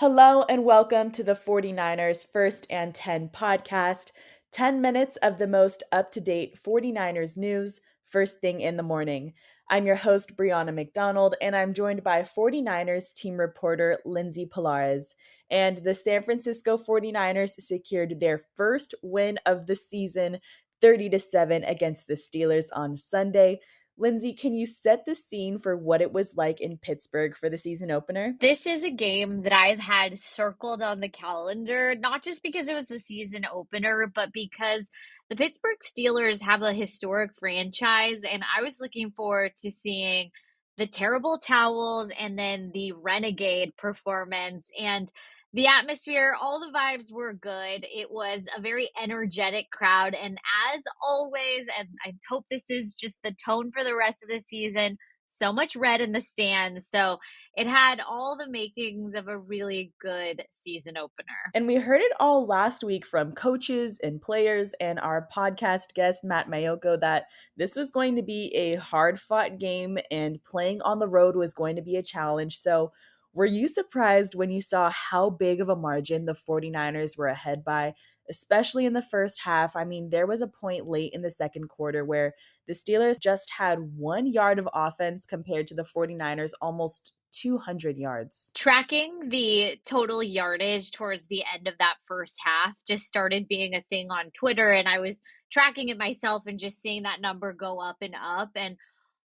Hello and welcome to the 49ers First and 10 podcast. 10 minutes of the most up-to-date 49ers news, first thing in the morning. I'm your host, Brianna McDonald, and I'm joined by 49ers team reporter Lindsay Polares. And the San Francisco 49ers secured their first win of the season, 30-7 against the Steelers on Sunday. Lindsay, can you set the scene for what it was like in Pittsburgh for the season opener? This is a game that I've had circled on the calendar, not just because it was the season opener, but because the Pittsburgh Steelers have a historic franchise, and I was looking forward to seeing the terrible towels and then the renegade performance and the atmosphere. All the vibes were good. It was a very energetic crowd, and as always, and I hope this is just the tone for the rest of the season, so much red in the stands. So it had all the makings of a really good season opener. And we heard it all last week from coaches and players and our podcast guest, Matt Mayoko, that this was going to be a hard-fought game and playing on the road was going to be a challenge. So were you surprised when you saw how big of a margin the 49ers were ahead by, especially in the first half? I mean, there was a point late in the second quarter where the Steelers just had 1 yard of offense compared to the 49ers almost 200 yards. Tracking the total yardage towards the end of that first half just started being a thing on Twitter, and I was tracking it myself and just seeing that number go up and up. And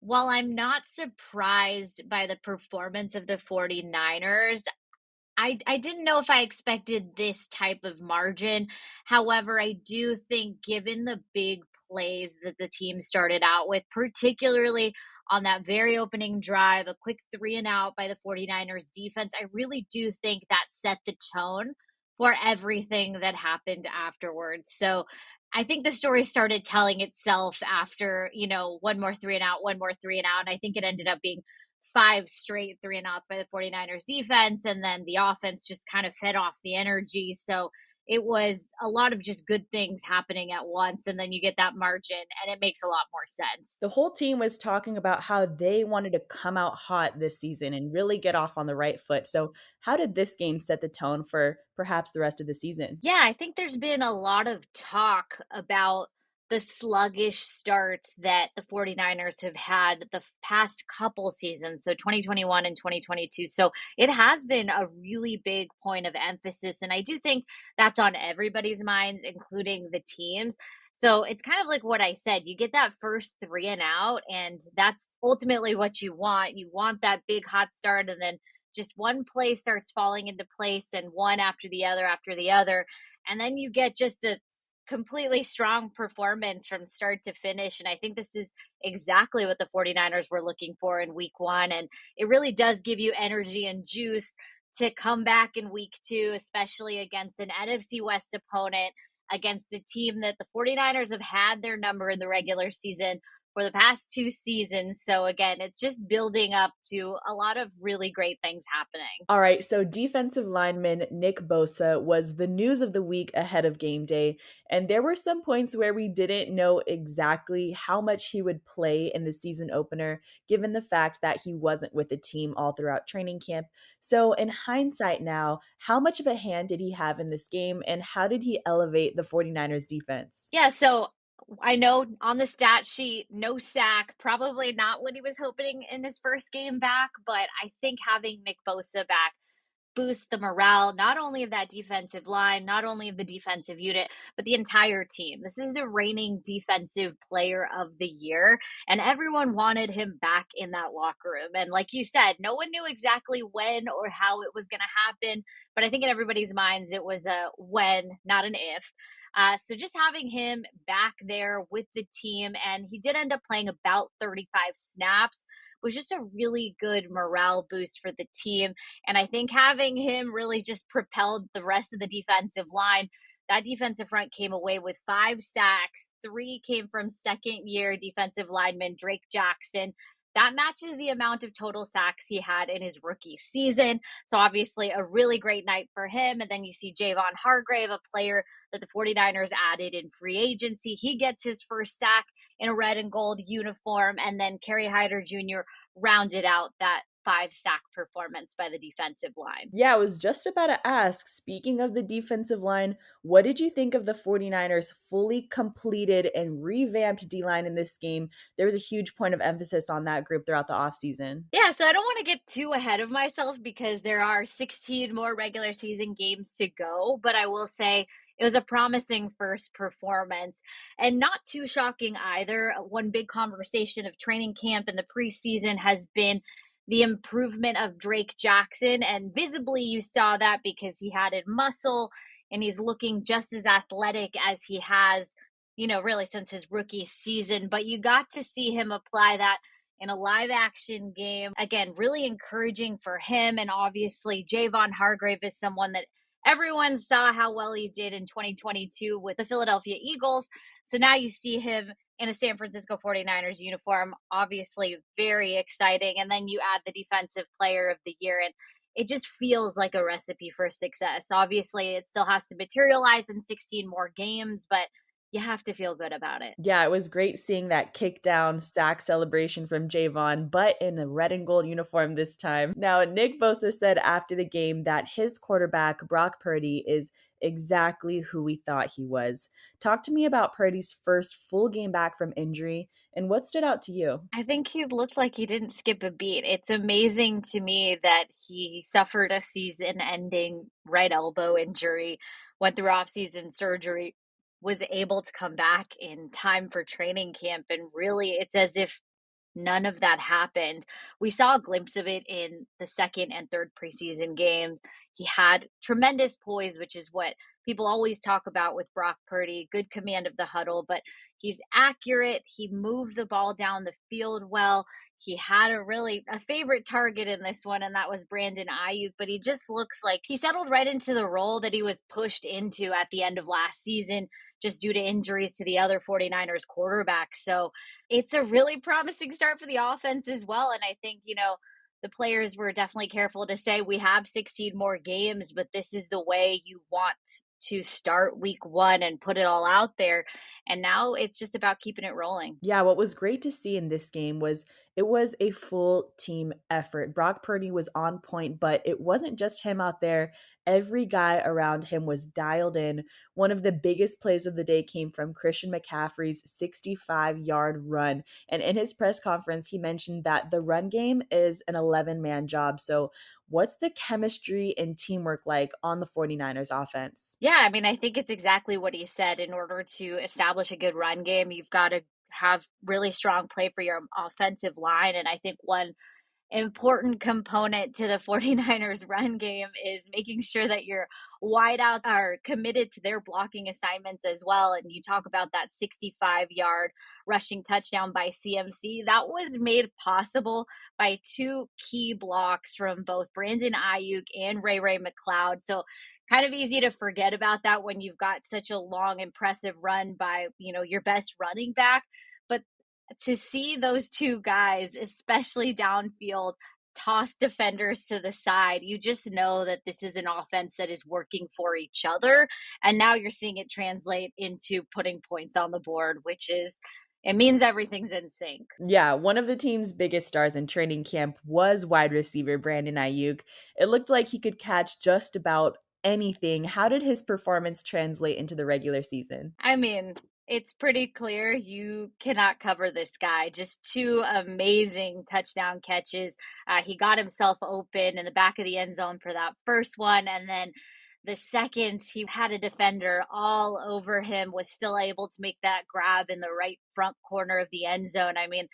while I'm not surprised by the performance of the 49ers, I didn't know if I expected this type of margin. However, I do think given the big plays that the team started out with, particularly on that very opening drive, a quick 3-and-out by the 49ers defense, I really do think that set the tone for everything that happened afterwards. So I think the story started telling itself after, one more 3-and-out, one more 3-and-out. And I think it ended up being 5 straight 3-and-outs by the 49ers defense. And then the offense just kind of fed off the energy. So it was a lot of just good things happening at once. And then you get that margin and it makes a lot more sense. The whole team was talking about how they wanted to come out hot this season and really get off on the right foot. So how did this game set the tone for perhaps the rest of the season? Yeah, I think there's been a lot of talk about the sluggish start that the 49ers have had the past couple seasons, so 2021 and 2022. So it has been a really big point of emphasis. And I do think that's on everybody's minds, including the teams. So it's kind of like what I said. You get that first 3-and-out, and that's ultimately what you want. You want that big hot start, and then just one play starts falling into place and one after the other after the other. And then you get just a completely strong performance from start to finish. And I think this is exactly what the 49ers were looking for in week one. And it really does give you energy and juice to come back in week two, especially against an NFC West opponent, against a team that the 49ers have had their number in the regular season for the past 2 seasons. So again, it's just building up to a lot of really great things happening. All right, so defensive lineman Nick Bosa was the news of the week ahead of game day, and there were some points where we didn't know exactly how much he would play in the season opener, given the fact that he wasn't with the team all throughout training camp. So in hindsight now, how much of a hand did he have in this game, and how did he elevate the 49ers defense? Yeah, so I know on the stat sheet, no sack, probably not what he was hoping in his first game back, but I think having Nick Bosa back boosts the morale, not only of that defensive line, not only of the defensive unit, but the entire team. This is the reigning defensive player of the year, and everyone wanted him back in that locker room. And like you said, no one knew exactly when or how it was going to happen, but I think in everybody's minds, it was a when, not an if. So just having him back there with the team, and he did end up playing about 35 snaps, was just a really good morale boost for the team. And I think having him really just propelled the rest of the defensive line. That defensive front came away with 5 sacks. 3 came from second-year defensive lineman Drake Jackson. That matches the amount of total sacks he had in his rookie season. So obviously a really great night for him. And then you see Javon Hargrave, a player that the 49ers added in free agency. He gets his first sack in a red and gold uniform. And then Kerry Hyder Jr. rounded out that 5 sack performance by the defensive line. Yeah, I was just about to ask, speaking of the defensive line, what did you think of the 49ers fully completed and revamped D line in this game? There was a huge point of emphasis on that group throughout the offseason. Yeah, so I don't want to get too ahead of myself because there are 16 more regular season games to go, but I will say it was a promising first performance and not too shocking either. One big conversation of training camp in the preseason has been the improvement of Drake Jackson, and visibly you saw that because he added muscle and he's looking just as athletic as he has, really since his rookie season, but you got to see him apply that in a live action game. Again, really encouraging for him. And obviously, Javon Hargrave is someone that everyone saw how well he did in 2022 with the Philadelphia Eagles. So now you see him in a San Francisco 49ers uniform. Obviously, very exciting. And then you add the defensive player of the year, and it just feels like a recipe for success. Obviously, it still has to materialize in 16 more games, but you have to feel good about it. Yeah, it was great seeing that kick down sack celebration from Javon, but in a red and gold uniform this time. Now, Nick Bosa said after the game that his quarterback, Brock Purdy, is exactly who we thought he was. Talk to me about Purdy's first full game back from injury and what stood out to you. I think he looked like he didn't skip a beat. It's amazing to me that he suffered a season-ending right elbow injury, went through off-season surgery, was able to come back in time for training camp, and really it's as if none of that happened. We saw a glimpse of it in the second and third preseason games. He had tremendous poise, which is what people always talk about with Brock Purdy, good command of the huddle, but he's accurate. He moved the ball down the field well. He had a favorite target in this one, and that was Brandon Aiyuk, but he just looks like he settled right into the role that he was pushed into at the end of last season, just due to injuries to the other 49ers quarterbacks. So it's a really promising start for the offense as well. And I think, the players were definitely careful to say we have 16 more games, but this is the way you want to start week one and put it all out there. And now it's just about keeping it rolling. Yeah, what was great to see in this game was it was a full team effort. Brock Purdy was on point, but it wasn't just him out there. Every guy around him was dialed in. One of the biggest plays of the day came from Christian McCaffrey's 65-yard run. And in his press conference, he mentioned that the run game is an 11-man job. So what's the chemistry and teamwork like on the 49ers offense? Yeah, I mean, I think it's exactly what he said. In order to establish a good run game, you've got to have really strong play for your offensive line. And I think one important component to the 49ers run game is making sure that your wideouts are committed to their blocking assignments as well. And you talk about that 65-yard rushing touchdown by CMC. That was made possible by two key blocks from both Brandon Aiyuk and Ray McLeod. So kind of easy to forget about that when you've got such a long, impressive run by, your best running back. But to see those two guys, especially downfield, toss defenders to the side, you just know that this is an offense that is working for each other. And now you're seeing it translate into putting points on the board, it means everything's in sync. Yeah, one of the team's biggest stars in training camp was wide receiver Brandon Aiyuk. It looked like he could catch just about anything. How did his performance translate into the regular season? I mean, it's pretty clear you cannot cover this guy. Just two amazing touchdown catches. He got himself open in the back of the end zone for that first one. And then the second, he had a defender all over him, was still able to make that grab in the right front corner of the end zone. I mean,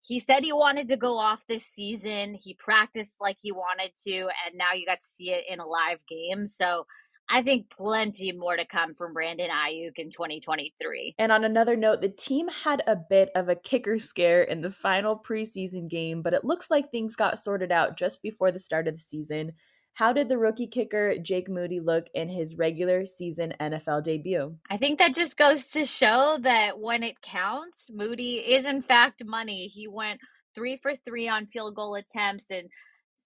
he said he wanted to go off this season. He practiced like he wanted to, and now you got to see it in a live game. So I think plenty more to come from Brandon Aiyuk in 2023. And on another note, the team had a bit of a kicker scare in the final preseason game, but it looks like things got sorted out just before the start of the season. How did the rookie kicker Jake Moody look in his regular season NFL debut? I think that just goes to show that when it counts, Moody is in fact money. He went 3 for 3 on field goal attempts and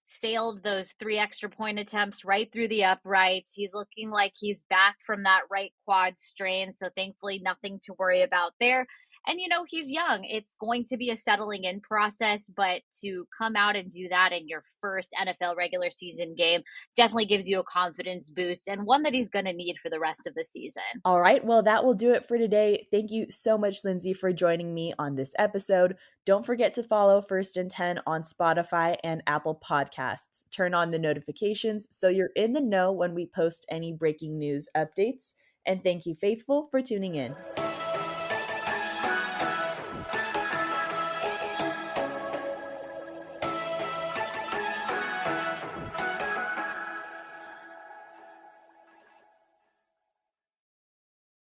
sailed those 3 extra point attempts right through the uprights. He's looking like he's back from that right quad strain, so thankfully nothing to worry about there. And, he's young. It's going to be a settling in process, but to come out and do that in your first NFL regular season game definitely gives you a confidence boost and one that he's going to need for the rest of the season. All right, well, that will do it for today. Thank you so much, Lindsay, for joining me on this episode. Don't forget to follow First and 10 on Spotify and Apple Podcasts. Turn on the notifications so you're in the know when we post any breaking news updates. And thank you, Faithful, for tuning in.